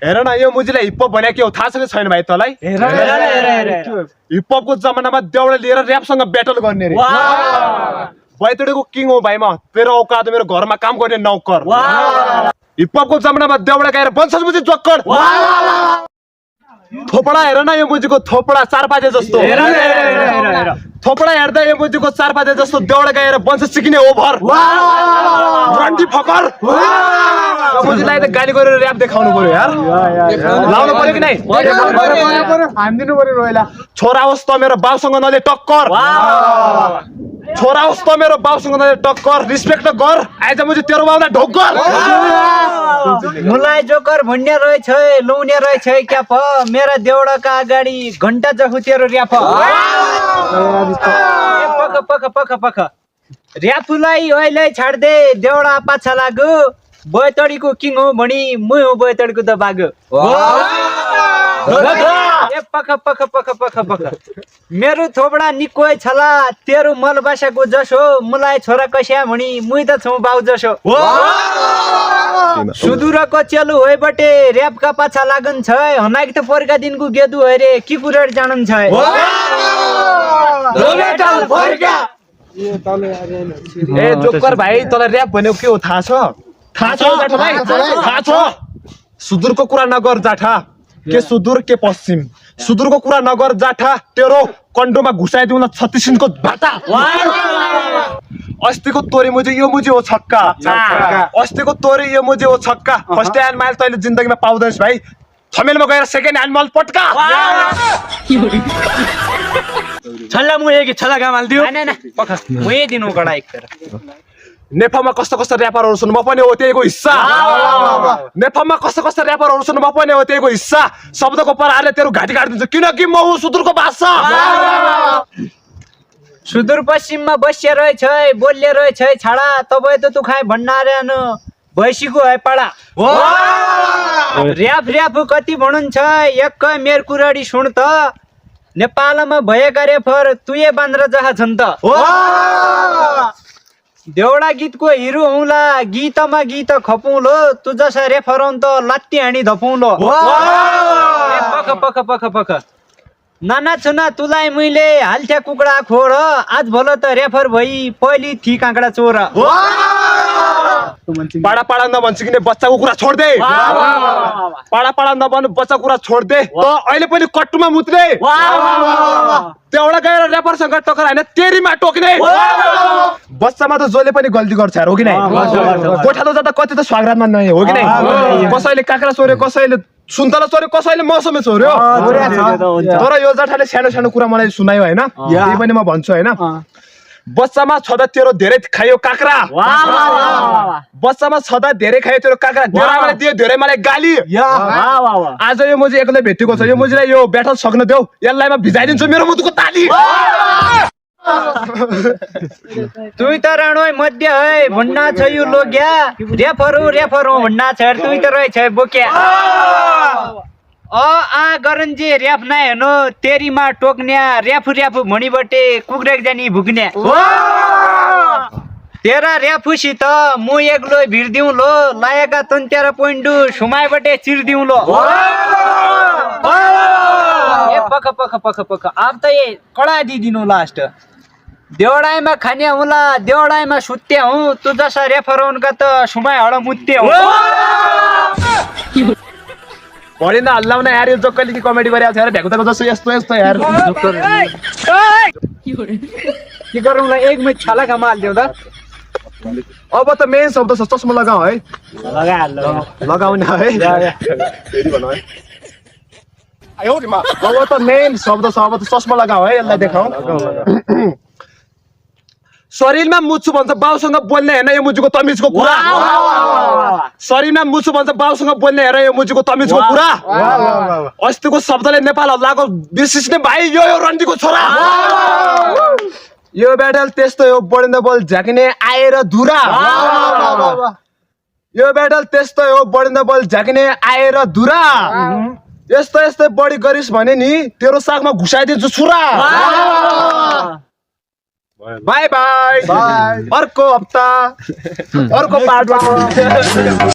हेर न यो मुजीले हिपहप भने के हो थाहा छ कि छैन भाइ तँलाई? हिपहपको जमानामा देउडा लिएर र्यापसँग ब्याटल गर्ने रे। बैतडीको किङ हो भाइ म, तेरो औकात मेरो घरमा काम गर्ने नौकर। हिपहपको जमानामा देउडा गाएर बन्छस् मुजी जोक्कर। थोपडा हेर न यो मुजीको थोपडा 4 पाजे जस्तो। थोपडा हेर्दा यो मुजीको 4 पाजे जस्तो देउडा गाएर बन्छ सिकिने ओभर। रन्डी फकर। यो मुजीलाई त गाली गरेर र्याप देखाउनु पर्यो यार। लाउनु पर्यो कि नै? हामी दिनु पर्यो रोइला। छोरा होस् त मेरो बाउसँग नले टक्कर। छोरा होस् त मेरो बाउसँग नले टक्कर। रिस्पेक्ट गर। आइज मुजी तेरो बाउलाई ढोक्कर। मुलाई जोकर भन्ने रहेछ लौने रहेछ क्या प मेरा देउडाका अगाडि घण्टा जखु तेरो र्याप। पख पख पख पख र्यापुलाई अहिले छाड्दे देउडा पाछा लाग्यो। बैतडीको किङ हो भनी म हो बैतडीको त बाग। पख पख पख पख पख मेरो थोपडा निकोय छला तेरो मलबासाको जसो मुलाई छोरा कस्या भनी मुई त छौ बाउ जसो। सुदूरको चेलु होइ बटे र्यापका पाछा लागन छ हनाक त परका दिनको गेदु होइ रे कि कुरेर जानन छ। ए जोकर भाइ तँलाई र्याप भनेको के हो थाहा छ? थाहा छ जाठा भाइ? थाहा छ? सुदूरको कुरा नगर जाठा। के सुदूर के पश्चिम। सुदूरको कुरा नगर जाठा तेरो कन्डोमा घुसाइदिउ न 36 इन्चको भाटा। अस्तिको तोरी मुजी यो मुजी हो छक्का। अस्तिको तोरी यो मुजी हो छक्का। फर्स्ट ह्यान्ड माइल तैँले जिन्दगीमा पाउँदैछ भाइ। थमेलमा गएर सेकेन्ड ह्यान्ड माइल पट्का। छल्ला मु एक छल्ला गामाल दियो हैन हैन पख मुए दिनु गडा एक फेर। नेपालमा कस्तो कस्तो र्यापरहरु छन् म पनि हो त्यहीको हिस्सा। नेपालमा कस्तो कस्तो र्यापरहरु छन् म पनि हो त्यहीको हिस्सा। शब्दको प्रहारले तेरो घाँटी काट्दिन्छ किनकि म हो सुदूरको भाषा। सुदूर पश्चिममा बसिया रहेछ बोल्ले रहेछ छाडा तपाईँ त तु खाए भन्नारे न भैसीको है पाडा। र्याप र्याप कति भन्नुहुन्छ एक मेर कुराडी सुन त नेपालमा भएका रेफर तुए बान्द्र जहा छन् त। देउडा गीतको हिरो हुँला गीतमा गीत खपौलो तु जसा रेफर त लात्ती हानी धपौलो। पख पख पख पख नाना छुना तुलाई मैले हाल्थ्या कुकडा खोर आज भलो त रेफर भई पहिली थी काँकडा चोर। पाडा पाडा नभन्छ किने बच्चाको कुरा छोड दे। पाडा पाडा नभनु बच्चाको कुरा छोड दे। त अहिले पनि कट्टुमा मुत्ने देउडा गएर र्यापरसँग टक्कर हैन तेरीमा टोक्ने। बच्चामा त जसले पनि गल्ती गर्छ यार हो कि नै? गोठालो जाँदा कति त स्वागतमा नै हो कि नै? कसैले काँक्रा चोर्यो कसैले सुन्तला चोर्यो कसैले मौसमी चोर्यो। तर यो जठाले सानो सानो कुरा मलाई सुनायो हैन? यही पनि म भन्छु हैन? बच्चामा छदा तेरो धेरै खायो काँक्रा। बच्चामा छदा धेरै खायो तेरो काँक्रा। देउराले दियो धेरै मलाई गाली। आज यो मुजी एक्लै भेटेको छ यो मुजीलाई यो ब्याटल सक्न देऊ यसलाई म भिजाइदिन्छु मेरो मुटुको ताली। तुई त राणोय मध्य है भन्ना छ यो लोग्या रेफर हो भन्ना छ तुई त रहेछ बोक्या। आ गरन्जे र्याप ना हेर्नु तेरीमा टोक्न्या र्याफु र्याफु भणीबटे कुक्रेक जानी भुक्न्या। तेरा र्याफुसित मु एक्लो भिड्दिउँ लो लायका तन्त्यारा पोइन्टु सुमाइबटे चिर्दिउँ लो। ए पख पख पख पख अब त ए कडा दिदिनु लास्ट। देउडाइमा खान्या होला देउडाइमा सुत्या हुँ तु जसा रेफर उनका त सुमाइ हड मुत्ते हुँ। भरे न हल्लाउन यार यो जोकले कि कमेडी गरिरहेको छ यार भ्याकुताको जस्तो यस्तो यस्तो यार। के गरौँला एक मिट छाला घामा हाल्दिउँ त। अब त मेन शब्द छ चस्मा लगाऊ है। लगाउने है फेरि भन है। अब त मेन शब्द छ अब त चस्मा लगाऊ है यसलाई देखाऊ। शरीरमा मुछु भन्छ बाउसँग बोल्ने हेर्न यो मुजुको तमिजको कुरा। शरीरमा मुछु भन्छ बाउसँग बोल्ने हेर यो मुजुको तमिजको कुरा। अस्तिको शब्दले नेपाल हल्लाको विशिष्ट भाइ यो रन्डीको छोरा। यो ब्याटल त्यस्तो हो बढिँदा बल झ्याक्ने आएर धुरा। यो ब्याटल त्यस्तो हो बढिँदा बल झ्याक्ने आएर धुरा। यस्तो यस्तै बढी गरिस् भने नि तेरो सागमा घुसाइदिन्छु छुरा। बाई बाई अर्को हप्ता अर्को पार्टमा